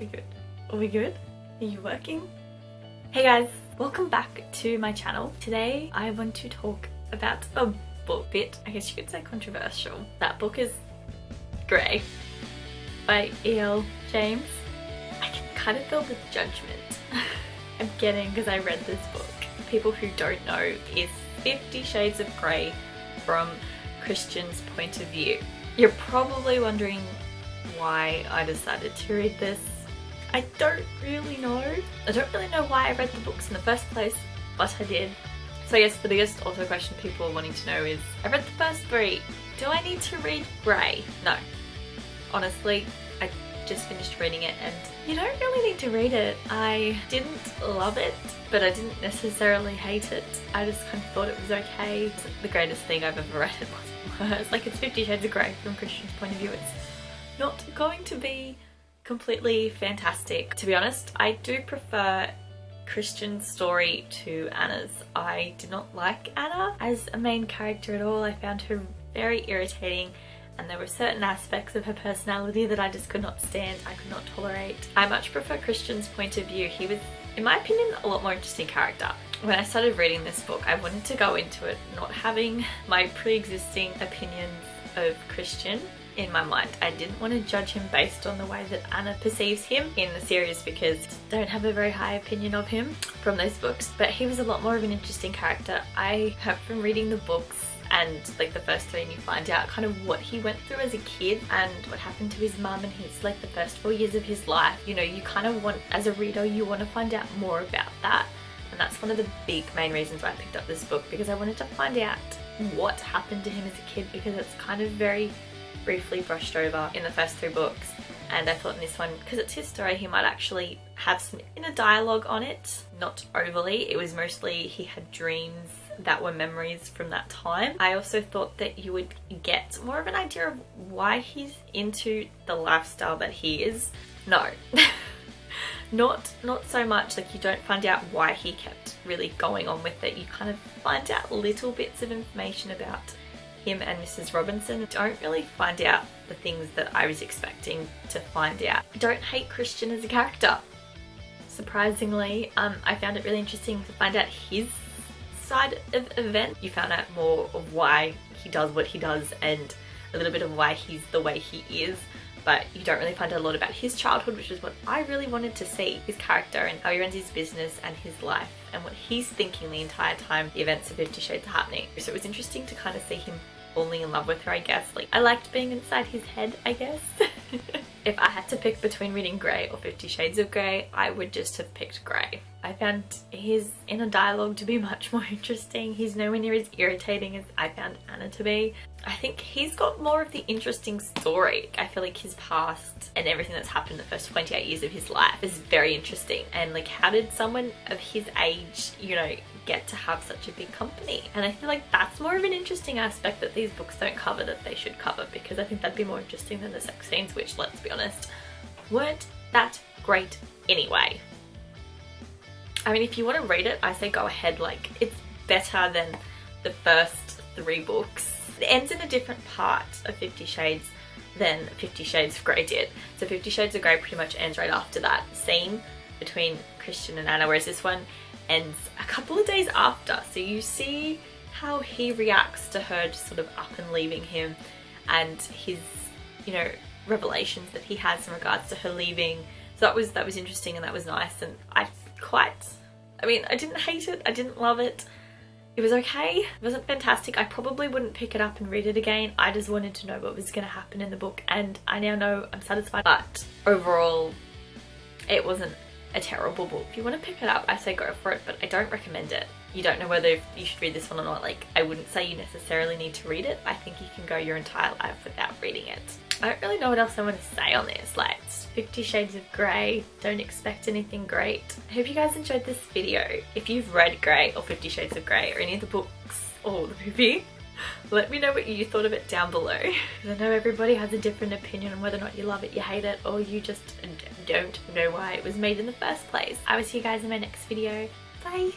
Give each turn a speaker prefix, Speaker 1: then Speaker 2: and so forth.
Speaker 1: We good? Are we good? Are you working? Hey guys, welcome back to my channel. Today I want to talk about a book bit, I guess you could say controversial. That book is Grey by E.L. James. I can kind of feel the judgment I'm getting because I read this book. People who don't know, is 50 Shades of Grey from Christian's point of view. You're probably wondering why I decided to read this. I don't really know. I don't really know why I read the books in the first place, but I did. So I guess the biggest also question people are wanting to know is, I read the first 3. Do I need to read Grey? No. Honestly, I just finished reading it and you don't really need to read it. I didn't love it, but I didn't necessarily hate it. I just kind of thought it was okay. It wasn't the greatest thing I've ever read. It wasn't worse. Like, it's 50 Shades of Grey from Christian's point of view. It's not going to be completely fantastic. To be honest, I do prefer Christian's story to Anna's. I did not like Anna as a main character at all. I found her very irritating, and there were certain aspects of her personality that I just could not stand, I could not tolerate. I much prefer Christian's point of view. He was, in my opinion, a lot more interesting character. When I started reading this book, I wanted to go into it not having my pre-existing opinions of Christian in my mind. I didn't want to judge him based on the way that Anna perceives him in the series, because I don't have a very high opinion of him from those books, but he was a lot more of an interesting character. I hope from reading the books and like the first 3, and you find out kind of what he went through as a kid and what happened to his mum and his like the first 4 years of his life. You know, you kind of want, as a reader, you want to find out more about that. And that's one of the big main reasons why I picked up this book, because I wanted to find out what happened to him as a kid, because it's kind of very briefly brushed over in the first 3 books. And I thought in this one, because it's his story, he might actually have some inner dialogue on it. Not overly, it was mostly he had dreams that were memories from that time. I also thought that you would get more of an idea of why he's into the lifestyle that he is. No. Not so much. Like, you don't find out why he kept really going on with it. You kind of find out little bits of information about him and Mrs. Robinson. Don't really find out the things that I was expecting to find out. I don't hate Christian as a character. Surprisingly, I found it really interesting to find out his side of event. You found out more of why he does what he does and a little bit of why he's the way he is, but you don't really find out a lot about his childhood, which is what I really wanted to see. His character and how he runs his business and his life and what he's thinking the entire time the events of 50 Shades are happening. So it was interesting to kind of see him falling in love with her, I guess. Like, I liked being inside his head, I guess. If I had to pick between reading Grey or 50 Shades of Grey, I would just have picked Grey. I found his inner dialogue to be much more interesting. He's nowhere near as irritating as I found Anna to be. I think he's got more of the interesting story. I feel like his past and everything that's happened in the first 28 years of his life is very interesting. And like, how did someone of his age, you know, get to have such a big company? And I feel like that's more of an interesting aspect that these books don't cover, that they should cover, because I think that'd be more interesting than the sex scenes, which, let's be honest, weren't that great anyway. I mean, if you want to read it, I say go ahead. Like, it's better than the first 3 books. It ends in a different part of 50 Shades than 50 Shades of Grey did. So 50 Shades of Grey pretty much ends right after that scene between Christian and Anna, whereas this one ends a couple of days after. So you see how he reacts to her just sort of up and leaving him, and his, you know, revelations that he has in regards to her leaving. So that was interesting, and that was nice. And I mean, I didn't hate it, I didn't love it. It was okay. It wasn't fantastic. I probably wouldn't pick it up and read it again. I just wanted to know what was going to happen in the book, and I now know I'm satisfied. But overall, it wasn't a terrible book. If you want to pick it up, I say go for it, but I don't recommend it. You don't know whether you should read this one or not. Like, I wouldn't say you necessarily need to read it. I think you can go your entire life without reading it. I don't really know what else I want to say on this. Like, it's 50 Shades of Grey. Don't expect anything great. I hope you guys enjoyed this video. If you've read Grey or 50 Shades of Grey or any of the books or the movie, let me know what you thought of it down below. Because I know everybody has a different opinion on whether or not you love it, you hate it, or you just don't know why it was made in the first place. I will see you guys in my next video. Bye!